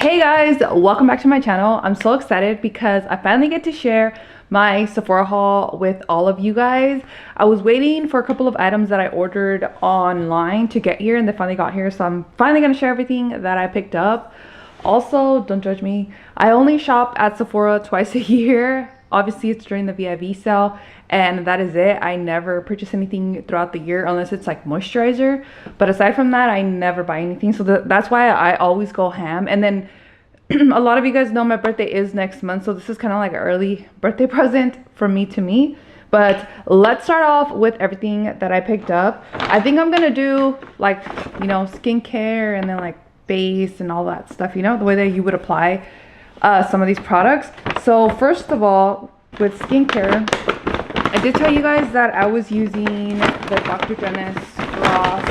Hey guys, welcome back to my channel. I'm so excited because I finally get to share my Sephora haul with all of you guys. I was waiting for a couple of items that I ordered online to get here, and they finally got here, so I'm finally going to share everything that I picked up. Also, don't judge me, I only shop at Sephora twice a year. Obviously it's during the VIV sale, and that is it. I never purchase anything throughout the year unless it's like moisturizer, but aside from that I never buy anything. So that's why I always go ham. And then a lot of you guys know my birthday is next month, so this is kind of like an early birthday present from me to me. But let's start off with everything that I picked up. I think I'm gonna do like, you know, skincare and then like base and all that stuff, you know, the way that you would apply some of these products. So first of all, with skincare, I did tell you guys that I was using the Dr. Dennis Ross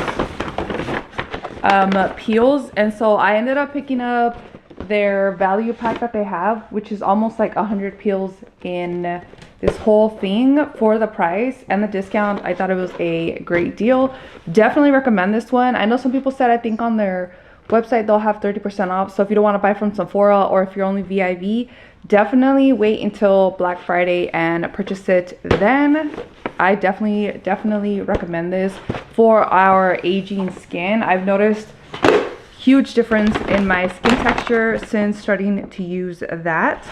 peels, and so I ended up picking up their value pack that they have, which is almost like 100 peels in this whole thing for the price and the discount. I thought it was a great deal. Definitely recommend this one. I know some people said, I think on their website they'll have 30% off, so if you don't want to buy from Sephora or if you're only VIV, definitely wait until Black Friday and purchase it then. I definitely recommend this for our aging skin. I've noticed huge difference in my skin texture since starting to use that.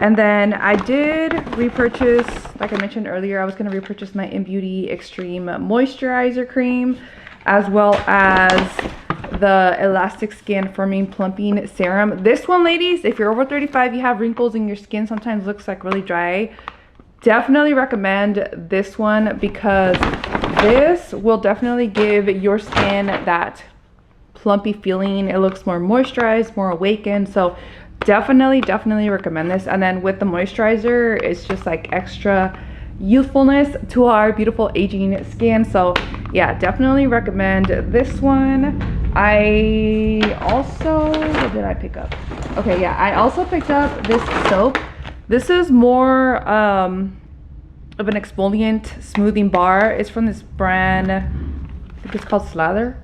And then I did repurchase, like I mentioned earlier, I was going to repurchase my In Beauty Extreme Moisturizer Cream, as well as the Elastic Skin Firming Plumping Serum. This one, ladies, if you're over 35, you have wrinkles in your skin, sometimes looks like really dry, definitely recommend this one, because this will definitely give your skin that plumpy feeling. It looks more moisturized, more awakened, so definitely recommend this. And then with the moisturizer, it's just like extra youthfulness to our beautiful aging skin. So yeah, definitely recommend this one. I also, what did I pick up? Okay, yeah, I also picked up this soap. This is more of an exfoliant smoothing bar. It's from this brand, I think it's called Slather.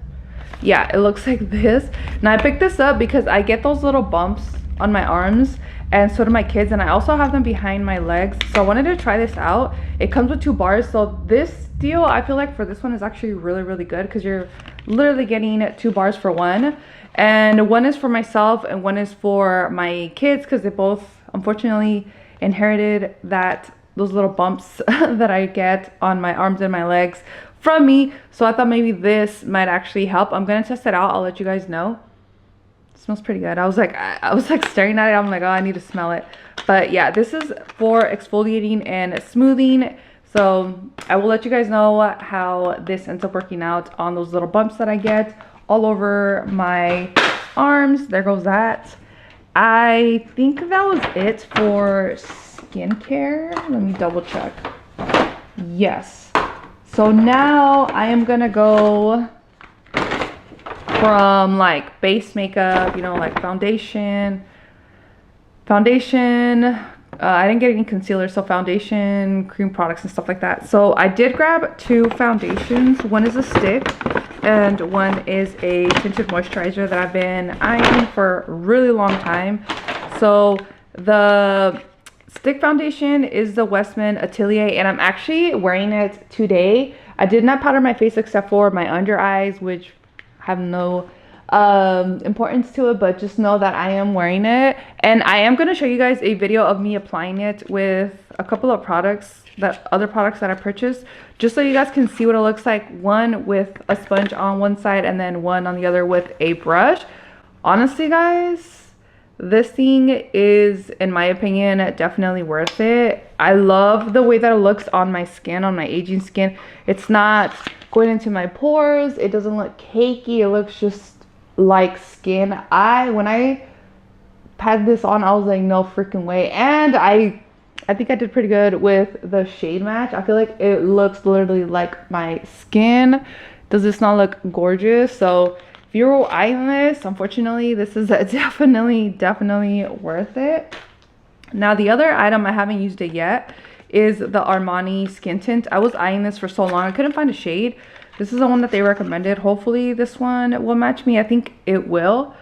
Yeah, it looks like this. Now I picked this up because I get those little bumps on my arms, and so do my kids, and I also have them behind my legs, so I wanted to try this out. It comes with 2 bars, so this deal, I feel like for this one, is actually really good, because you're literally getting 2 bars for one, and one is for myself and one is for my kids, because they both unfortunately inherited those little bumps that I get on my arms and my legs from me. So I thought maybe this might actually help. I'm gonna test it out. I'll let you guys know. It smells pretty good. I was like staring at it. I'm like, oh, I need to smell it. But yeah, this is for exfoliating and smoothing. So I will let you guys know how this ends up working out on those little bumps that I get all over my arms. There goes that. I think that was it for skincare. Let me double check. Yes. So now I am gonna go from like base makeup, you know, like foundation. I didn't get any concealer, so foundation, cream products and stuff like that. So I did grab 2 foundations. One is a stick and one is a tinted moisturizer that I've been eyeing for a really long time. So the stick foundation is the Westman Atelier, and I'm actually wearing it today. I did not powder my face except for my under eyes, which have no importance to it, but just know that I am wearing it. And I am going to show you guys a video of me applying it with a couple of other products that I purchased, just so you guys can see what it looks like, one with a sponge on one side and then one on the other with a brush. Honestly guys, this thing is, in my opinion, definitely worth it. I love the way that it looks on my skin, on my aging skin. It's not going into my pores. It doesn't look cakey. It looks just like skin. When I had this on, I was like, no freaking way. And I think I did pretty good with the shade match. I feel like it looks literally like my skin. Does this not look gorgeous? So if you're eyeing this, unfortunately, this is definitely worth it. Now, the other item, I haven't used it yet, is the Armani Skin Tint. I was eyeing this for so long. I couldn't find a shade. This is the one that they recommended. Hopefully, this one will match me. I think it will.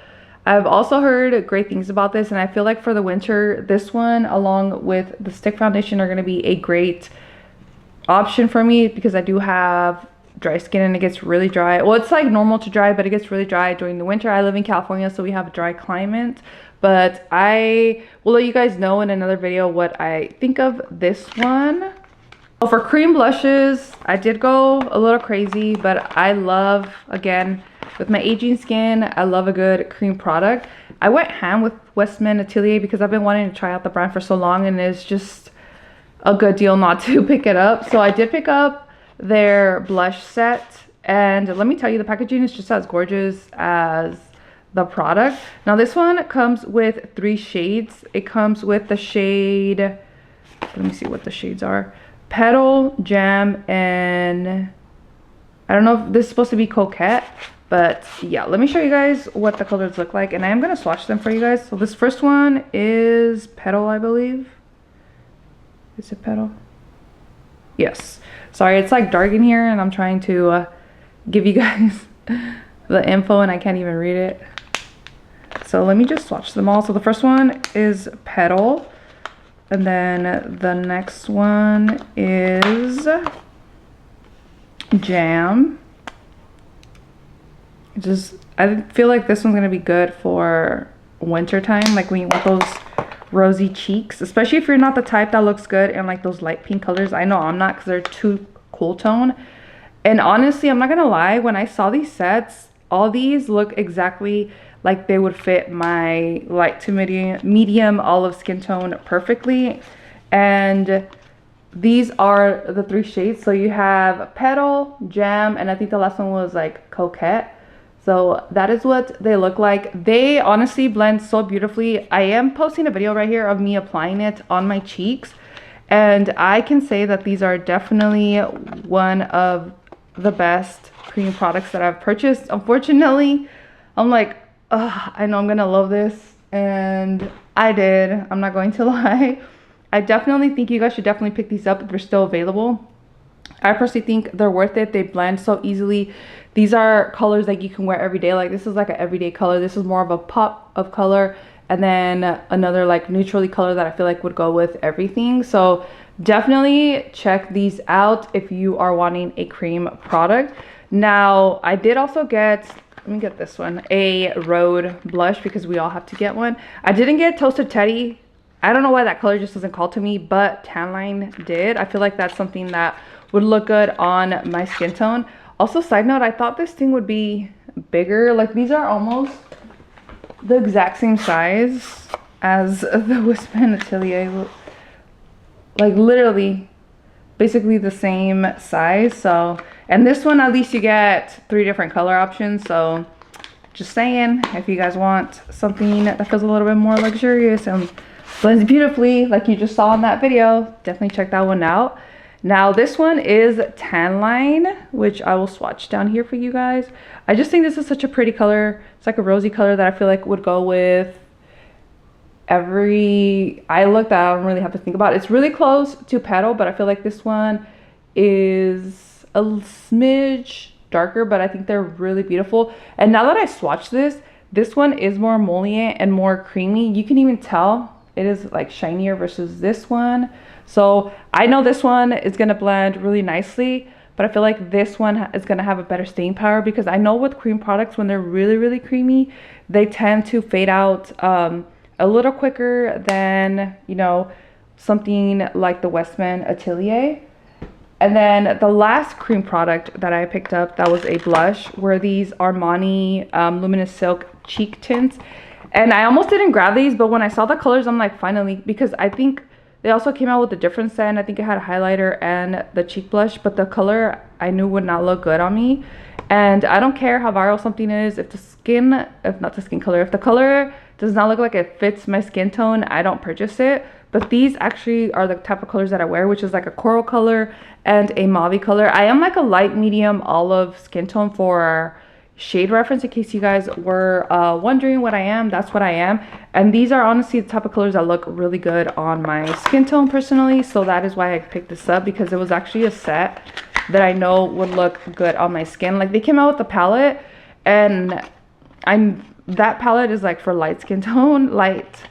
I've also heard great things about this, and I feel like for the winter, this one along with the stick foundation are going to be a great option for me because I do have dry skin and it gets really dry. Well, it's like normal to dry, but it gets really dry during the winter. I live in California, so we have a dry climate. But I will let you guys know in another video what I think of this one. So for cream blushes, I did go a little crazy, but I love, again, with my aging skin, I love a good cream product. I went ham with Westman Atelier because I've been wanting to try out the brand for so long, and it's just a good deal not to pick it up. So I did pick up their blush set, and let me tell you, the packaging is just as gorgeous as the product. Now this one comes with 3 shades. It comes with the shade, let me see what the shades are, Petal, Jam, and I don't know if this is supposed to be Coquette, but yeah, let me show you guys what the colors look like, and I am going to swatch them for you guys. So this first one is Petal, I believe. Is it Petal? Yes. Sorry, it's like dark in here and I'm trying to give you guys the info and I can't even read it. So let me just swatch them all. So the first one is Petal, and then the next one is Jam. I feel like this one's gonna be good for winter time, like when you want those rosy cheeks, especially if you're not the type that looks good in like those light pink colors. I know I'm not, because they're too cool tone. And honestly, I'm not gonna lie, when I saw these sets, all these look exactly like they would fit my light to medium olive skin tone perfectly. And these are the 3 shades. So you have Petal, Jam, and I think the last one was like Coquette. So that is what they look like. They honestly blend so beautifully. I am posting a video right here of me applying it on my cheeks, and I can say that these are definitely one of the best cream products that I've purchased. Unfortunately, I'm like, ugh, I know I'm gonna love this, and I did. I'm not going to lie. I definitely think you guys should definitely pick these up if they're still available. I personally think they're worth it. They blend so easily. These are colors that you can wear every day. Like this is like an everyday color. This is more of a pop of color, and then another like neutrally color that I feel like would go with everything. So definitely check these out if you are wanting a cream product. Now I did also get, let me get this one, a Rhode blush, because we all have to get one. I didn't get Toasted Teddy. I don't know why that color just doesn't call to me, but Tan Line did. I feel like that's something that would look good on my skin tone. Also, side note, I thought this thing would be bigger. Like these are almost the exact same size as the Westman Atelier. Like literally, basically the same size. So, and this one at least you get 3 different color options. So just saying, if you guys want something that feels a little bit more luxurious and blends beautifully like you just saw in that video, definitely check that one out. Now this one is Tan Line, which I will swatch down here for you guys. I just think this is such a pretty color. It's like a rosy color that I feel like would go with every eye look that I don't really have to think about. It's really close to Petal, but I feel like this one is a smidge darker, but I think they're really beautiful. And now that I swatched this one is more emollient and more creamy. You can even tell it is like shinier versus this one. So I know this one is going to blend really nicely, but I feel like this one is going to have a better staying power, because I know with cream products, when they're really, really creamy, they tend to fade out a little quicker than, you know, something like the Westman Atelier. And then the last cream product that I picked up, that was a blush, were these Armani Luminous Silk Cheek Tints. And I almost didn't grab these, but when I saw the colors, I'm like, finally, because I think they also came out with a different scent. I think it had a highlighter and the cheek blush, but the color I knew would not look good on me. And I don't care how viral something is, if the color does not look like it fits my skin tone, I don't purchase it. But these actually are the type of colors that I wear, which is like a coral color and a mauve color. I am like a light medium olive skin tone for shade reference, in case you guys were wondering what I am. That's what I am. And these are honestly the type of colors that look really good on my skin tone personally. So that is why I picked this up, because it was actually a set that I know would look good on my skin. Like they came out with the palette, and I'm that palette is like for light skin tone, light,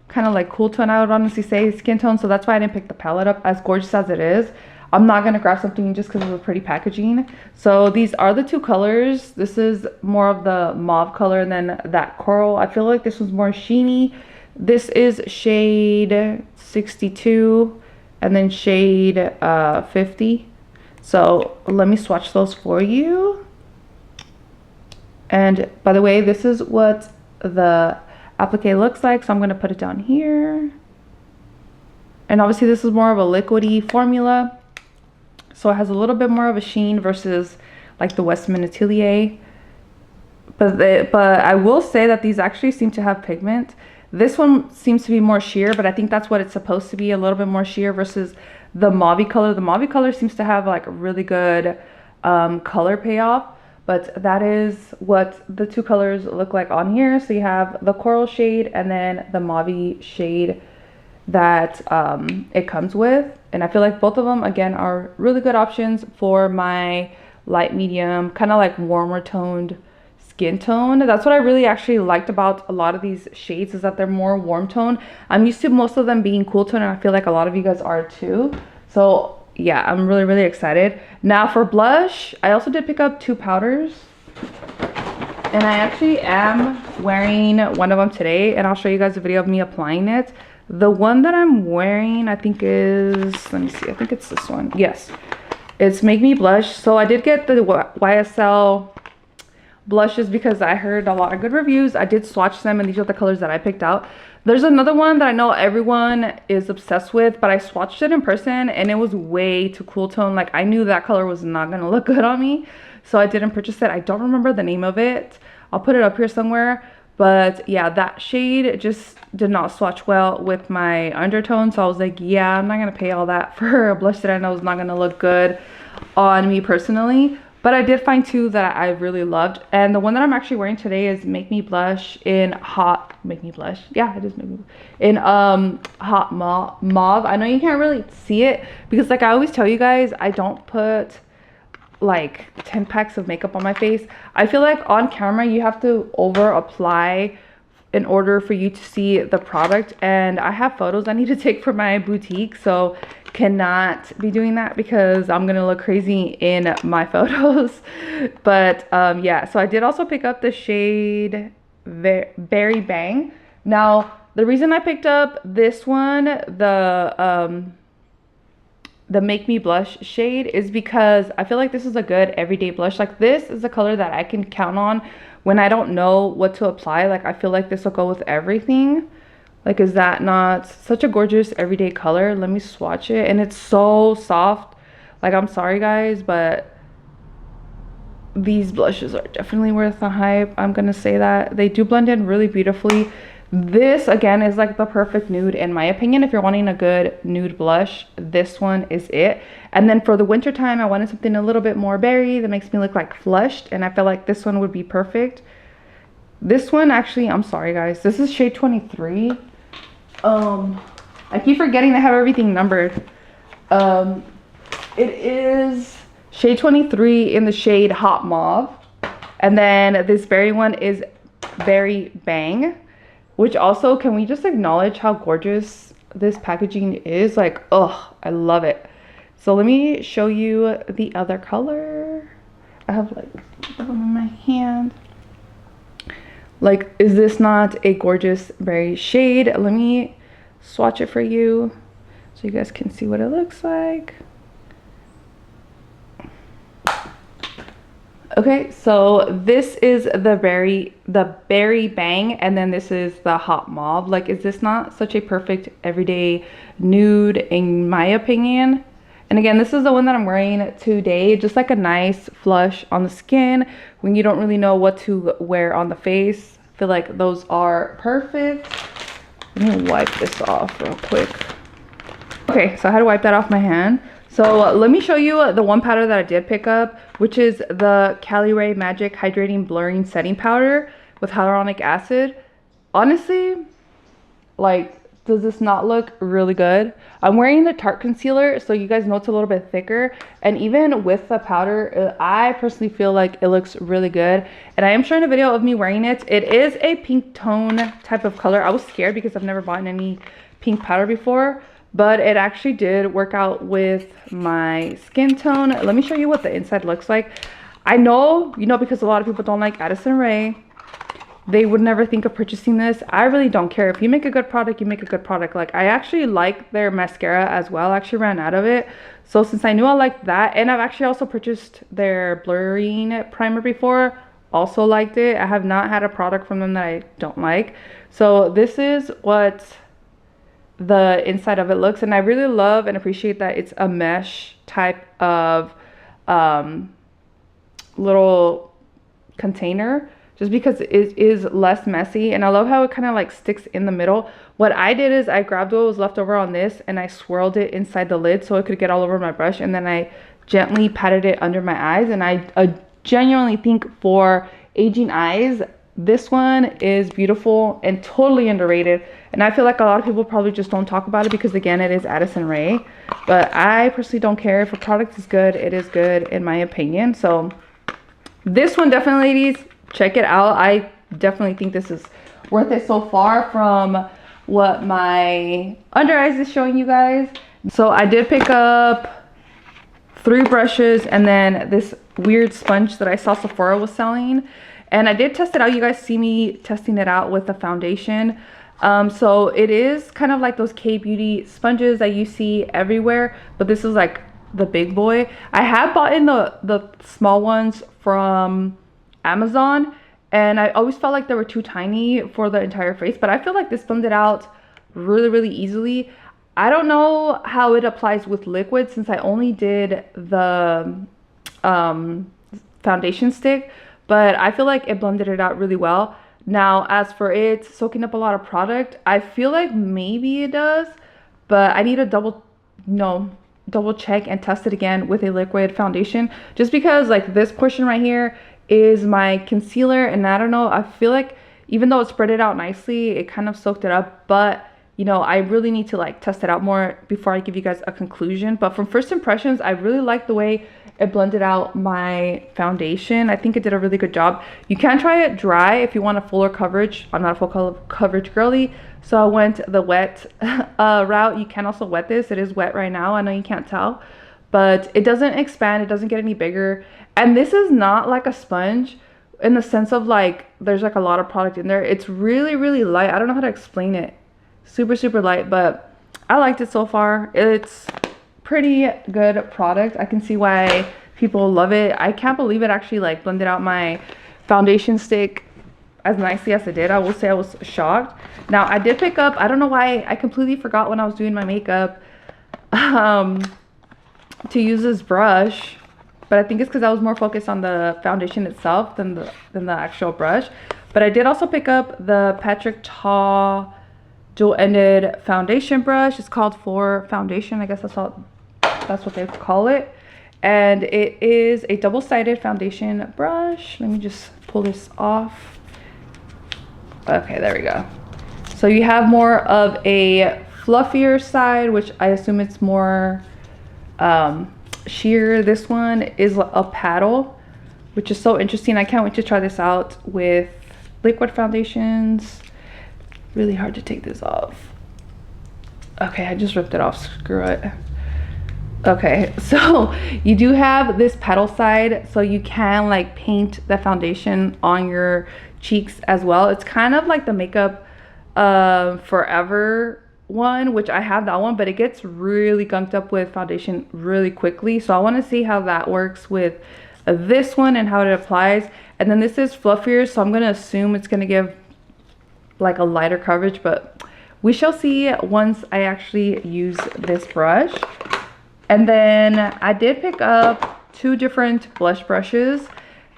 kind of like cool tone, I would honestly say, skin tone. So that's why I didn't pick the palette up. As gorgeous as it is, I'm not gonna grab something just because of the pretty packaging. So these are the two colors. This is more of the mauve color, and then that coral, I feel like this was more sheeny. This is shade 62 and then shade 50. So let me swatch those for you. And by the way, this is what the applique looks like. So I'm going to put it down here. And obviously this is more of a liquidy formula. So it has a little bit more of a sheen versus like the Westman Atelier. But I will say that these actually seem to have pigment. This one seems to be more sheer, but I think that's what it's supposed to be, a little bit more sheer versus the mauve color. The mauve color seems to have like a really good color payoff. But that is what the two colors look like on here. So you have the coral shade and then the mauve shade that it comes with. And I feel like both of them, again, are really good options for my light medium, kind of like warmer toned skin tone. That's what I really actually liked about a lot of these shades, is that they're more warm tone. I'm used to most of them being cool tone, and I feel like a lot of you guys are too. So yeah, I'm really excited. Now for blush, I also did pick up two powders, and I actually am wearing one of them today, and I'll show you guys a video of me applying it. The one that I'm wearing, I think is, let me see, I think it's this one. Yes, it's Make Me Blush. So I did get the YSL blushes because I heard a lot of good reviews. I did swatch them, and these are the colors that I picked out. There's another one that I know everyone is obsessed with, but I swatched it in person and it was way too cool tone. Like, I knew that color was not gonna look good on me, so I didn't purchase it. I don't remember the name of it. I'll put it up here somewhere. But yeah, that shade just did not swatch well with my undertone, so I was like, yeah, I'm not gonna pay all that for a blush that I know is not gonna look good on me personally. But I did find two that I really loved, and the one that I'm actually wearing today is Make Me Blush in hot, Make Me Blush, yeah, it is Make Me Blush, in hot mauve. I know you can't really see it because, like I always tell you guys, I don't put like 10 packs of makeup on my face. I feel like on camera you have to over apply in order for you to see the product, and I have photos I need to take for my boutique, so cannot be doing that because I'm gonna look crazy in my photos. But yeah, so I did also pick up the shade Berry Bang. Now the reason I picked up this one, the Make Me Blush shade, is because I feel like this is a good everyday blush. Like, this is a color that I can count on when I don't know what to apply. Like, I feel like this will go with everything. Like, is that not such a gorgeous everyday color? Let me swatch it, and it's so soft. Like, I'm sorry guys, but these blushes are definitely worth the hype. I'm gonna say that they do blend in really beautifully. This again is like the perfect nude in my opinion. If you're wanting a good nude blush, this one is it. And then for the winter time, I wanted something a little bit more berry that makes me look like flushed, and I felt like this one would be perfect. This one actually, I'm sorry guys, this is shade 23. I keep forgetting to have everything numbered. It is shade 23 in the shade Hot Mauve, and then this berry one is Berry Bang, which also, can we just acknowledge how gorgeous this packaging is? Like, oh, I love it. So let me show you the other color. I have like them in my hand. Like, is this not a gorgeous berry shade? Let me swatch it for you so you guys can see what it looks like. Okay, so this is the berry bang, and then this is the hot mauve. Like, is this not such a perfect everyday nude in my opinion? And again, this is the one that I'm wearing today. Just like a nice flush on the skin when you don't really know what to wear on the face. I feel like those are perfect. Let me wipe this off real quick. Okay, so I had to wipe that off my hand. So let me show you the one powder that I did pick up, which is the Cali Ray Magic Hydrating Blurring Setting Powder with hyaluronic acid. Honestly, like, does this not look really good? I'm wearing the Tarte concealer, so you guys know it's a little bit thicker. And even with the powder, I personally feel like it looks really good. And I am showing a video of me wearing it. It is a pink tone type of color. I was scared because I've never bought any pink powder before, but it actually did work out with my skin tone. Let me show you what the inside looks like. I know, you know, because a lot of people don't like Addison Rae. They would never think of purchasing this. I really don't care. If you make a good product, you make a good product. Like, I actually like their mascara as well. I actually ran out of it. So since I knew I liked that, and I've actually also purchased their blurring primer before, also liked it. I have not had a product from them that I don't like. So this is what the inside of it looks. And I really love and appreciate that it's a mesh type of little container, just because it is less messy. And I love how it kind of like sticks in the middle. What I did is I grabbed what was left over on this and I swirled it inside the lid so it could get all over my brush, and then I gently patted it under my eyes. And I genuinely think for aging eyes, this one is beautiful and totally underrated. And I feel like a lot of people probably just don't talk about it because, again, it is Addison Rae. But I personally don't care. If a product is good, it is good in my opinion. So this one, definitely, ladies, check it out. I definitely think this is worth it so far from what my under eyes is showing you guys. So I did pick up 3 brushes and then this weird sponge that I saw Sephora was selling. And I did test it out. You guys see me testing it out with the foundation. So it is kind of like those K-Beauty sponges that you see everywhere, but this is like the big boy. I have bought in the small ones from Amazon, and I always felt like they were too tiny for the entire face, but I feel like this blended out really easily. I don't know how it applies with liquid since I only did the foundation stick, but I feel like it blended it out really well. Now, as for it soaking up a lot of product, I feel like maybe it does, but I need to double check and test it again with a liquid foundation, just because like this portion right here is my concealer, and I don't know, I feel like even though it spread it out nicely, it kind of soaked it up, but you know, I really need to like test it out more before I give you guys a conclusion. But from first impressions, I really like the way it blended out my foundation. I think it did a really good job. You can try it dry if you want a fuller coverage. I'm not a full coverage girly, so I went the wet route. You can also wet this. It is wet right now. I know you can't tell, but it doesn't expand. It doesn't get any bigger. And this is not like a sponge in the sense of like there's like a lot of product in there. It's really light. I don't know how to explain it. Super light, but I liked it so far. It's pretty good product. I can see why people love it. I can't believe it actually like blended out my foundation stick as nicely as it did. I will say I was shocked. Now I did pick up, I don't know why I completely forgot when I was doing my makeup to use this brush, but I think it's because I was more focused on the foundation itself than the actual brush. But I did also pick up the Patrick Ta dual-ended foundation brush. It's called For Foundation. I guess that's what they call it. And it is a double-sided foundation brush. Let me just pull this off. Okay, there we go. So you have more of a fluffier side, which I assume it's more sheer. This one is a paddle, which is so interesting. I can't wait to try this out with liquid foundations. Really hard to take this off. Okay, I just ripped it off. Screw it. Okay, so you do have this petal side, so you can like paint the foundation on your cheeks as well. It's kind of like the Makeup Forever one, which I have that one, but it gets really gunked up with foundation really quickly. So I want to see how that works with this one and how it applies. And then this is fluffier, so I'm going to assume it's going to give like a lighter coverage, but we shall see once I actually use this brush. And then I did pick up 2 different blush brushes.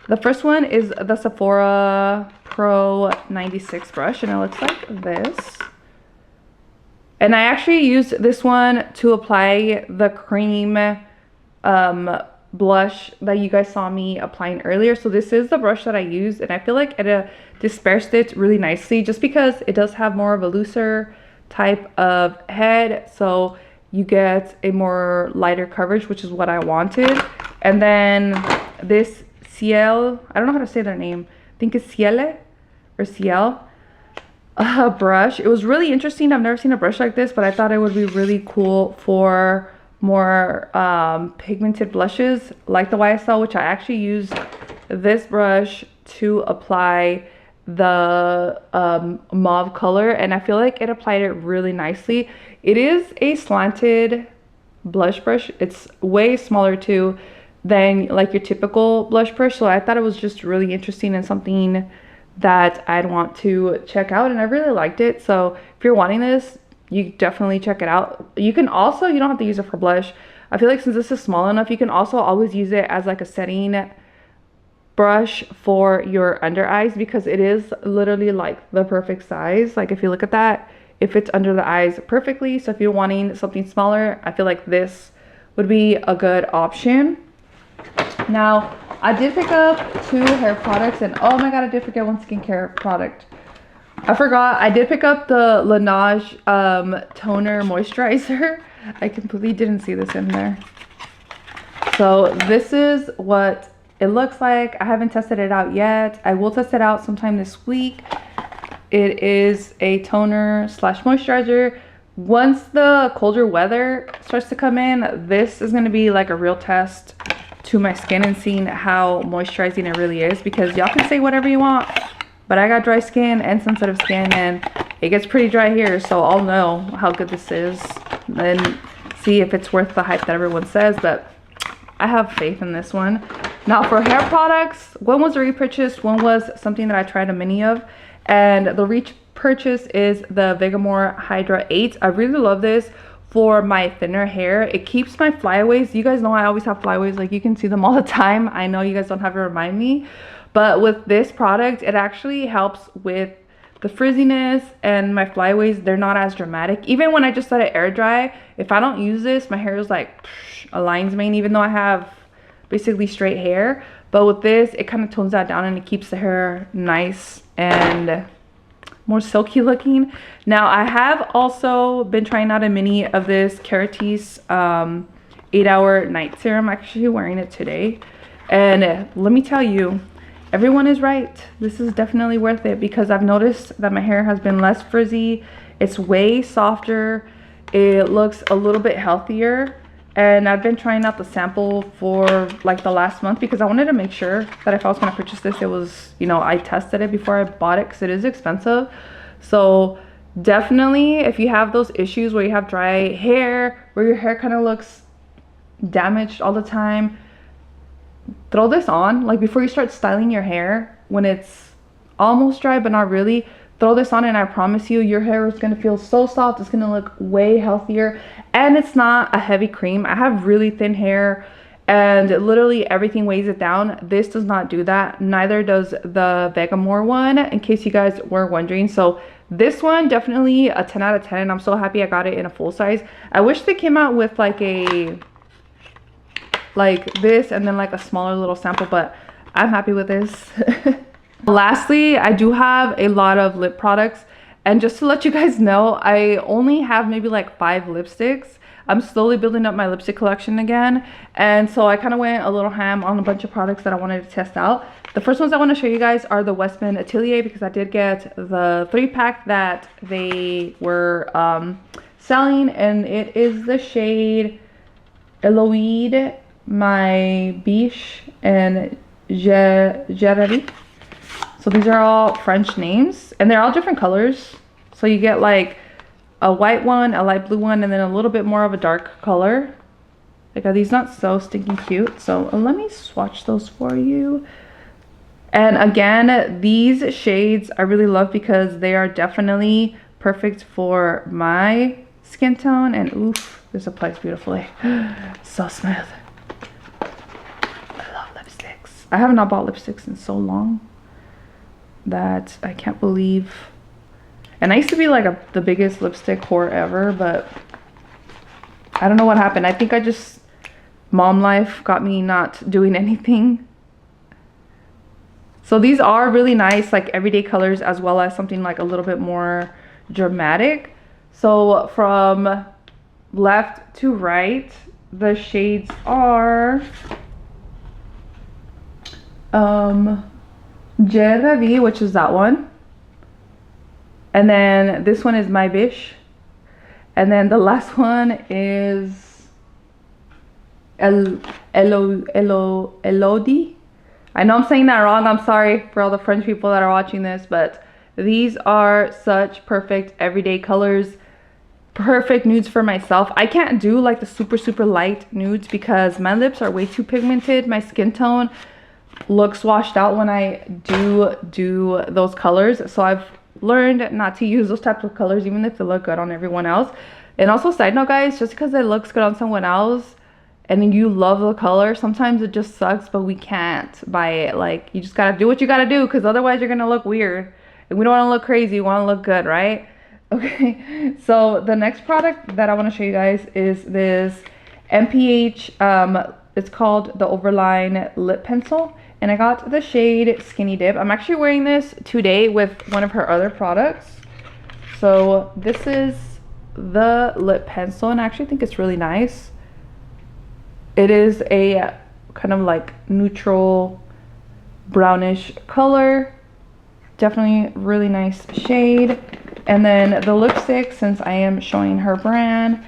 The first one is the Sephora Pro 96 brush, and it looks like this. And I actually used this one to apply the cream blush that you guys saw me applying earlier. So this is the brush that I used, and I feel like it dispersed it really nicely, just because it does have more of a looser type of head, so you get a more lighter coverage, which is what I wanted. And then this Ciel, I don't know how to say their name, I think it's Ciele or Ciel brush. It was really interesting. I've never seen a brush like this, but I thought it would be really cool for more pigmented blushes like the YSL, which I actually used this brush to apply the mauve color, and I feel like it applied it really nicely. It is a slanted blush brush. It's way smaller too than like your typical blush brush, so I thought it was just really interesting and something that I'd want to check out, and I really liked it. So if you're wanting this, you definitely check it out. You can also, you don't have to use it for blush. I feel like since this is small enough, you can also always use it as like a setting brush for your under eyes, because it is literally like the perfect size. Like if you look at that, it fits under the eyes perfectly. So if you're wanting something smaller, I feel like this would be a good option. Now, I did pick up 2 hair products, and oh my god, I did forget one skincare product. I forgot, I did pick up the Laneige toner moisturizer. I completely didn't see this in there. So this is what it looks like. I haven't tested it out yet. I will test it out sometime this week. It is a toner slash moisturizer. Once the colder weather starts to come in, this is going to be like a real test to my skin and seeing how moisturizing it really is, because y'all can say whatever you want, but I got dry skin and sensitive skin, and it gets pretty dry here, so I'll know how good this is and see if it's worth the hype that everyone says. But I have faith in this one. Now for hair products, one was a repurchase, one was something that I tried a mini of, and the repurchase is the Vegamore Hydra 8. I really love this for my thinner hair. It keeps my flyaways. You guys know I always have flyaways, like you can see them all the time. I know you guys don't have to remind me, but with this product, it actually helps with the frizziness, and my flyaways, they're not as dramatic. Even when I just let it air dry, if I don't use this, my hair is like a lion's mane, even though I have basically straight hair. But with this, it kind of tones that down and it keeps the hair nice and more silky looking. Now I have also been trying out a mini of this Keratis 8-hour night serum. I'm actually wearing it today, and let me tell you, everyone is right. This is definitely worth it, because I've noticed that my hair has been less frizzy. It's way softer. It looks a little bit healthier, and I've been trying out the sample for like the last month, because I wanted to make sure that if I was going to purchase this, it was, you know, I tested it before I bought it, because it is expensive. So definitely, if you have those issues where you have dry hair, where your hair kind of looks damaged all the time, throw this on like before you start styling your hair. When it's almost dry but not really, throw this on, and I promise you, your hair is going to feel so soft. It's going to look way healthier, and it's not a heavy cream. I have really thin hair, and literally everything weighs it down. This does not do that. Neither does the Vegamore one, in case you guys were wondering. So this one, definitely a 10 out of 10, and I'm so happy I got it in a full size. I wish they came out with like a like this and then like a smaller little sample, but I'm happy with this. Lastly, I do have a lot of lip products, and just to let you guys know, I only have maybe like 5 lipsticks. I'm slowly building up my lipstick collection again, and so I kind of went a little ham on a bunch of products that I wanted to test out. The first ones I want to show you guys are the Westman Atelier, because I did get the 3-pack that they were selling, and it is the shade Eloide, My Biche, and Gerari. So these are all French names, and they're all different colors. So you get like a white one, a light blue one, and then a little bit more of a dark color. Like, are these not so stinking cute? So let me swatch those for you. And again, these shades I really love, because they are definitely perfect for my skin tone. And oof, this applies beautifully. So smooth. I love lipsticks. I have not bought lipsticks in so long that I can't believe. And I used to be like the biggest lipstick whore ever, but I don't know what happened. I think I just, mom life got me not doing anything. So these are really nice, like everyday colors, as well as something like a little bit more dramatic. So from left to right, the shades are Jeravi, which is that one, and then this one is My Bish, and then the last one is Elodie. I know I'm saying that wrong. I'm sorry for all the French people that are watching this, but these are such perfect everyday colors. Perfect nudes for myself. I can't do like the super light nudes because my lips are way too pigmented. My skin tone looks washed out when I do those colors. So I've learned not to use those types of colors even if they look good on everyone else. And also, side note guys, just because it looks good on someone else and you love the color, sometimes it just sucks, but we can't buy it. Like, you just gotta do what you gotta do, because otherwise you're gonna look weird and we don't want to look crazy. We want to look good, right? Okay, so the next product that I want to show you guys is this MPH, it's called the Overline Lip Pencil, and I got the shade Skinny Dip. I'm actually wearing this today with one of her other products. So this is the lip pencil, and I actually think it's really nice. It is a kind of like neutral brownish color, definitely really nice shade. And then the lipstick, since I am showing her brand,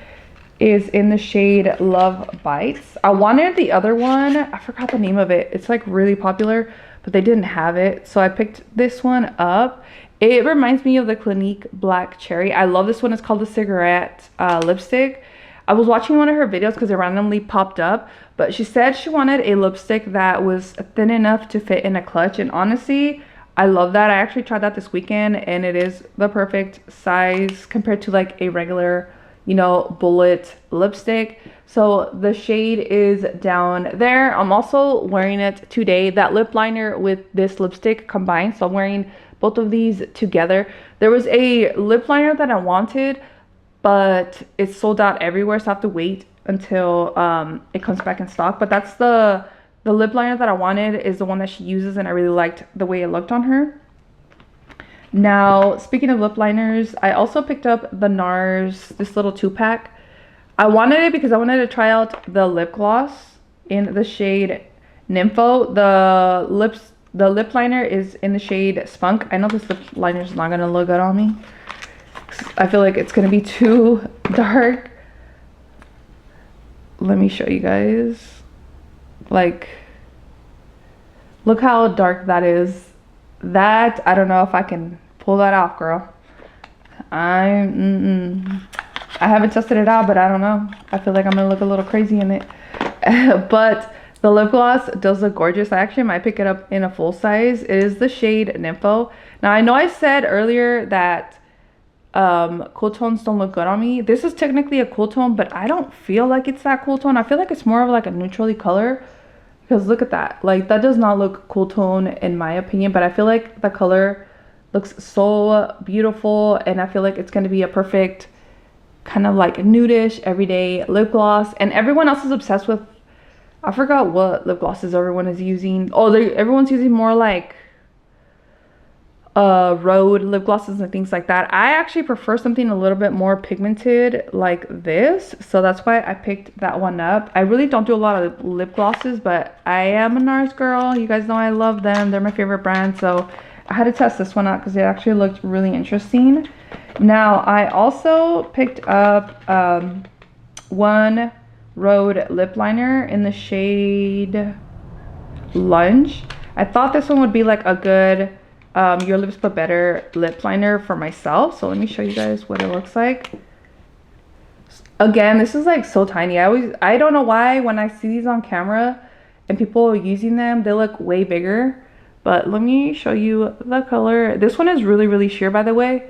is in the shade Love Bites. I wanted the other one. I forgot the name of it. It's like really popular, but they didn't have it. So I picked this one up. It reminds me of the Clinique Black Cherry. I love this one. It's called the Cigarette lipstick. I was watching one of her videos because it randomly popped up, but she said she wanted a lipstick that was thin enough to fit in a clutch. And honestly, I love that. I actually tried that this weekend, and it is the perfect size compared to like a regular, you know, bullet lipstick. So the shade is down there. I'm also wearing it today, that lip liner with this lipstick combined. So I'm wearing both of these together. There was a lip liner that I wanted, but it's sold out everywhere, so I have to wait until it comes back in stock. But that's the lip liner that I wanted, is the one that she uses, and I really liked the way it looked on her. Now, speaking of lip liners, I also picked up the NARS, this little 2-pack. I wanted it because I wanted to try out the lip gloss in the shade Nympho. The lip liner is in the shade Spunk. I know this lip liner is not gonna look good on me. I feel like it's gonna be too dark. Let me show you guys. Like, look how dark that is. That, I don't know if I can pull that off, girl. I haven't tested it out, but I don't know. I feel like I'm gonna look a little crazy in it. But the lip gloss does look gorgeous. I actually might pick it up in a full size. It is the shade Nympho. Now, I know I said earlier that cool tones don't look good on me. This is technically a cool tone, but I don't feel like it's that cool tone. I feel like it's more of like a neutrally color, because look at that. Like, that does not look cool tone in my opinion, but I feel like the color looks so beautiful, and I feel like it's going to be a perfect kind of like nudish everyday lip gloss. And everyone else is obsessed with, I forgot what lip glosses everyone is using. Oh, everyone's using more like Rhode lip glosses and things like that. I actually prefer something a little bit more pigmented like this, so that's why I picked that one up. I really don't do a lot of lip glosses, but I am a NARS girl. You guys know I love them. They're my favorite brand, so I had to test this one out because it actually looked really interesting. Now, I also picked up one Rhode lip liner in the shade Lunge. I thought this one would be like a good Your Lips But Better lip liner for myself. So let me show you guys what it looks like. Again, this is like so tiny. I don't know why when I see these on camera and people are using them, they look way bigger. But let me show you the color. This one is really sheer, by the way.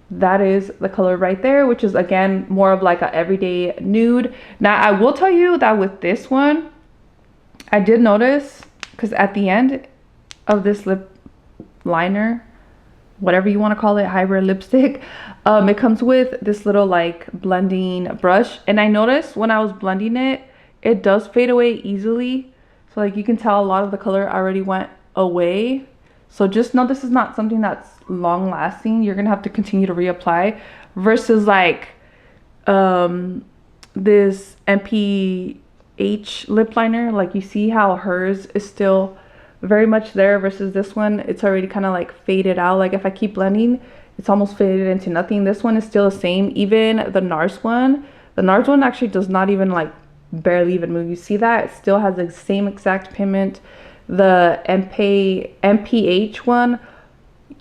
That is the color right there, which is again more of like a everyday nude. Now, I will tell you that with this one, I did notice, because at the end of this lip liner, whatever you want to call it, hybrid lipstick, it comes with this little like blending brush, and I noticed when I was blending it, it does fade away easily. So like you can tell a lot of the color already went away. So just know this is not something that's long lasting. You're gonna have to continue to reapply. versus like this MPH lip liner. Like you see how hers is still very much there versus this one, it's already kind of like faded out. Like if I keep blending, it's almost faded into nothing. This one is still the same. Even the NARS one actually does not even like barely even move. You see that? It still has the same exact pigment. The MPH one,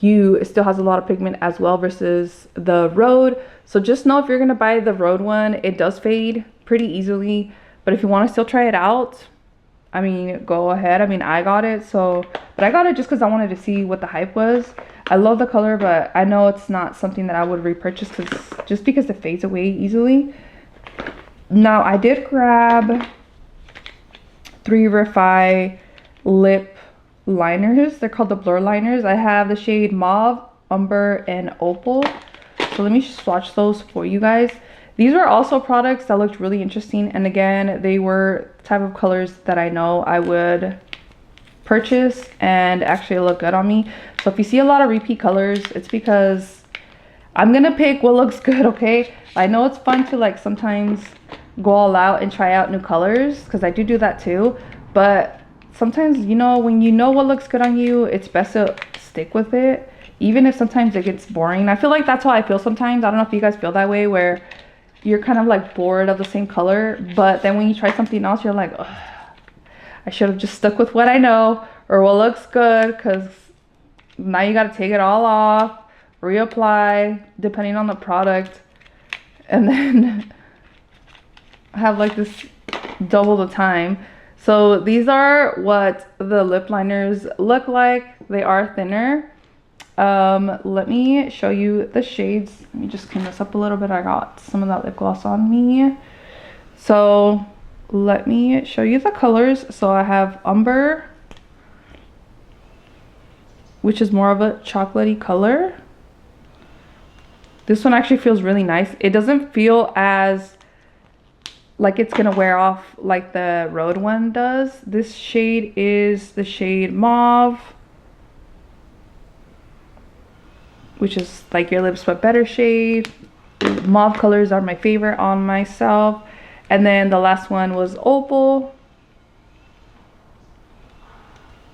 it still has a lot of pigment as well versus the Rhode. So just know if you're gonna buy the Rhode one, it does fade pretty easily. But if you want to still try it out, I mean, go ahead. I mean, I got it, but I got it just because I wanted to see what the hype was. I love the color, but I know it's not something that I would repurchase just because it fades away easily. Now, I did grab 3 Refi lip liners. They're called the Blur liners. I have the shade Mauve, Umber, and Opal. So let me swatch those for you guys. These were also products that looked really interesting, and again, they were type of colors that I know I would purchase and actually look good on me. So if you see a lot of repeat colors, it's because I'm gonna pick what looks good, okay? I know it's fun to like sometimes go all out and try out new colors, because I do that too, but sometimes, you know, when you know what looks good on you, it's best to stick with it, even if sometimes it gets boring. I feel like that's how I feel sometimes. I don't know if you guys feel that way, where you're kind of like bored of the same color, but then when you try something else, you're like, ugh, I should have just stuck with what I know or what looks good, because now you got to take it all off, reapply depending on the product, and then have like this double the time. So these are what the lip liners look like. They are thinner. Let me show you the shades. Let me just clean this up a little bit. I got some of that lip gloss on me. So let me show you the colors. So I have Umber, which is more of a chocolatey color. This one actually feels really nice. It doesn't feel as like it's gonna wear off like the Rhode one does. This shade is the shade Mauve, which is like your lips but better shade. Mauve colors are my favorite on myself. And then the last one was Opal,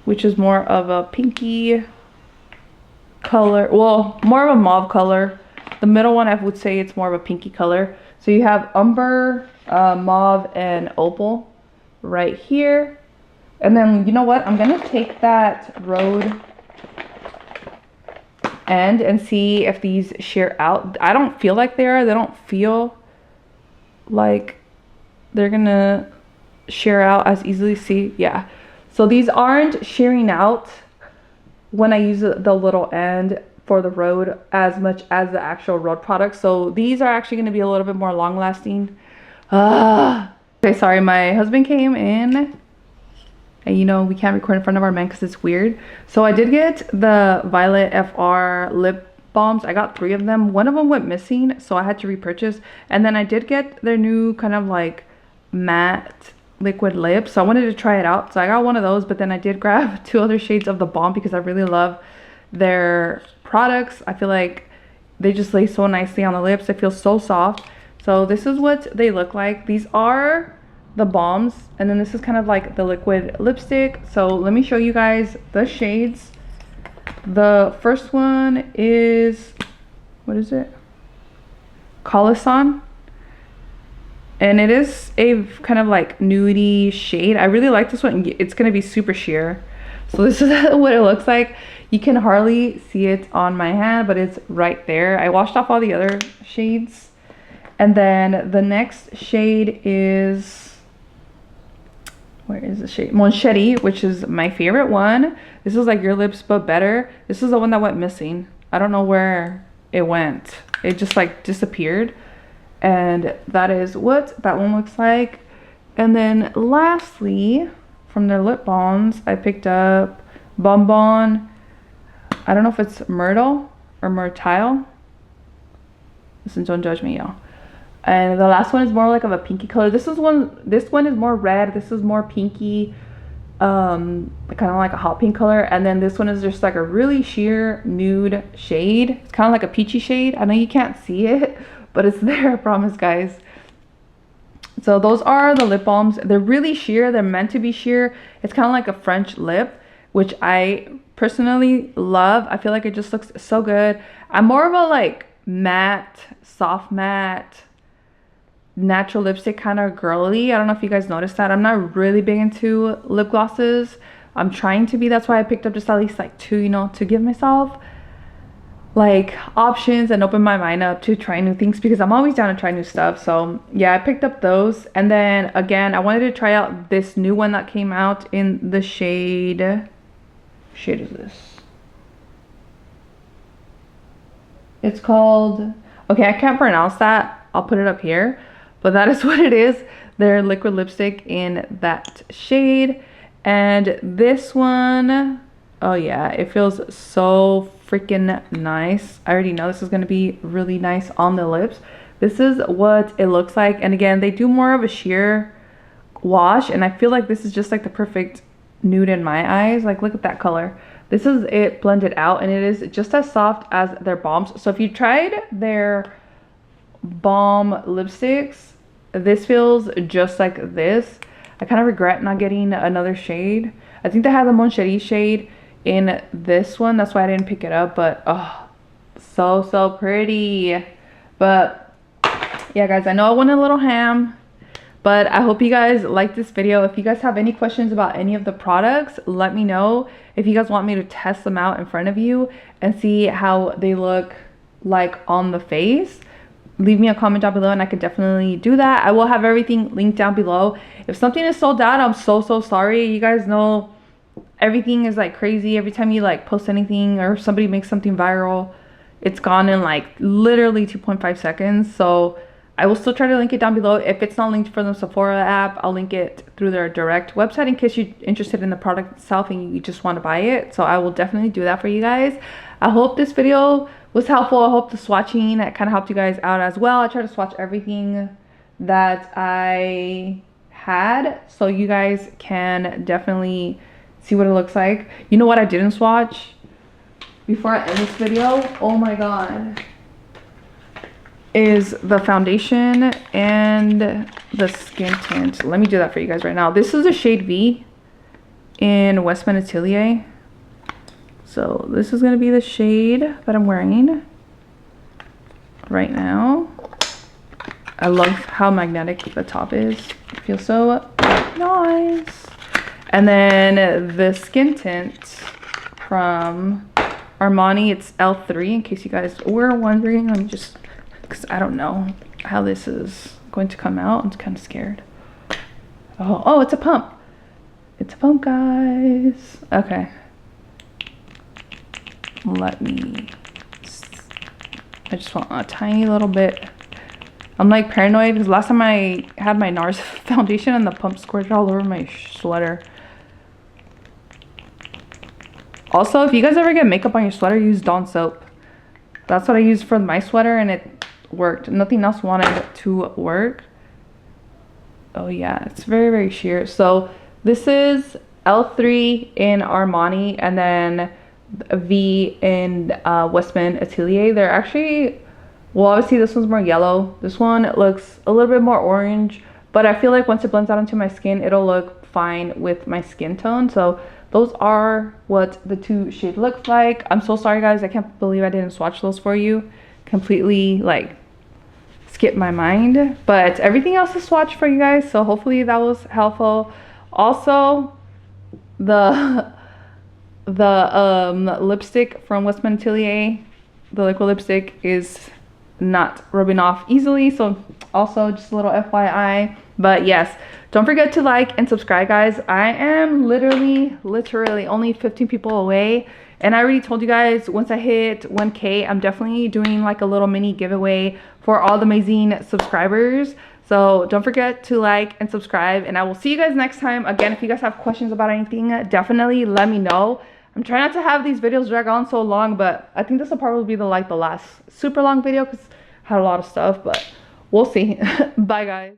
which is more of a pinky color. Well, more of a mauve color. The middle one, I would say it's more of a pinky color. So you have Umber, Mauve, and Opal right here. And then, you know what? I'm gonna take that Rhode end and see if these sheer out. I don't feel like they are. They don't feel like they're gonna sheer out as easily. See, yeah. So these aren't shearing out when I use the little end for the Rhode as much as the actual Rhode product. So these are actually going to be a little bit more long lasting. Okay, sorry, my husband came in, and you know we can't record in front of our men because it's weird. So I did get the Violet FR lip balms. I got 3 of them. One of them went missing, so I had to repurchase. And then I did get their new kind of like matte liquid lip, so I wanted to try it out. So I got one of those, but then I did grab 2 other shades of the balm because I really love their products. I feel like they just lay so nicely on the lips. They feel so soft. So this is what they look like. These are the balms, and then this is kind of like the liquid lipstick. So let me show you guys the shades. The first one is, what is it? Colisan. And it is a kind of like nudie shade. I really like this one. It's going to be super sheer. So this is what it looks like. You can hardly see it on my hand, but it's right there. I washed off all the other shades. And then the next shade is, where is the shade? Monchetti, which is my favorite one. This is like your lips but better. This is the one that went missing. I don't know where it went. It just like disappeared. And that is what that one looks like. And then lastly, from their lip balms, I picked up Bonbon. I don't know if it's Myrtle or Myrtile. Listen, don't judge me, y'all. And the last one is more like of a pinky color. This one is more red. This is more pinky. kind of like a hot pink color, and then this one is just like a really sheer nude shade. It's kind of like a peachy shade. I know you can't see it, but it's there, I promise, guys. So those are the lip balms. They're really sheer. They're meant to be sheer. It's kind of like a French lip, which I personally love. I feel like it just looks so good. I'm more of a like matte, soft matte, natural lipstick kind of girly. I don't know if you guys noticed that. I'm not really big into lip glosses. I'm trying to be. That's why I picked up just at least like 2, you know, to give myself like options and open my mind up to try new things, because I'm always down to try new stuff. So yeah, I picked up those. And then again, I wanted to try out this new one that came out in the shade is this? It's called, okay, I can't pronounce that. I'll put it up here, but that is what it is. Their liquid lipstick in that shade. And this one, oh yeah, it feels so freaking nice. I already know this is going to be really nice on the lips. This is what it looks like. And again, they do more of a sheer wash, and I feel like this is just like the perfect nude in my eyes. Like, look at that color. This is it blended out, and it is just as soft as their balms. So if you tried their balm lipsticks, this feels just like this. I kind of regret not getting another shade. I think they have the Mon Cherie shade in this one. That's why I didn't pick it up. But oh, so pretty. But yeah, guys, I know I went a little ham, but I hope you guys like this video. If you guys have any questions about any of the products, let me know. If you guys want me to test them out in front of you and see how they look like on the face, leave me a comment down below and I could definitely do that. I will have everything linked down below. If something is sold out, I'm so sorry. You guys know everything is like crazy. Every time you like post anything or somebody makes something viral, it's gone in like literally 2.5 seconds. So I will still try to link it down below. If it's not linked for the Sephora app, I'll link it through their direct website in case you're interested in the product itself and you just want to buy it. So I will definitely do that for you guys. I hope this video was helpful. I hope the swatching kind of helped you guys out as well. I try to swatch everything that I had so you guys can definitely see what it looks like. You know what I didn't swatch before I end this video? Oh my god. Is the foundation and the skin tint. Let me do that for you guys right now. This is a shade V in Westman Atelier. So this is going to be the shade that I'm wearing right now. I love how magnetic the top is. It feels so nice. And then the skin tint from Armani, it's L3, in case you guys were wondering. I'm just, because I don't know how this is going to come out. I'm kind of scared. Oh, it's a pump. It's a pump, guys. Okay. I just want a tiny little bit. I'm like paranoid because last time I had my NARS foundation and the pump squirted all over my sweater. Also, if you guys ever get makeup on your sweater, use Dawn soap. That's what I used for my sweater and it worked. Nothing else wanted to work. Oh yeah, it's very sheer. So this is L3 in Armani and then V in Westman Atelier. They're actually, well, obviously this one's more yellow. This one looks a little bit more orange, but I feel like once it blends out into my skin, it'll look fine with my skin tone. So those are what the two shades look like. I'm so sorry, guys. I can't believe I didn't swatch those for you. Completely like skipped my mind, but everything else is swatched for you guys. So hopefully that was helpful. Also, the lipstick from Westman Atelier, the liquid lipstick, is not rubbing off easily. So also just a little FYI. But yes, don't forget to like and subscribe, guys. I am literally only 15 people away, and I already told you guys once I hit 1K, I'm definitely doing like a little mini giveaway for all the amazing subscribers. So don't forget to like and subscribe, and I will see you guys next time. Again, if you guys have questions about anything, definitely let me know. I'm trying not to have these videos drag on so long, but I think this will probably be the last super long video because I had a lot of stuff, but we'll see. Bye, guys.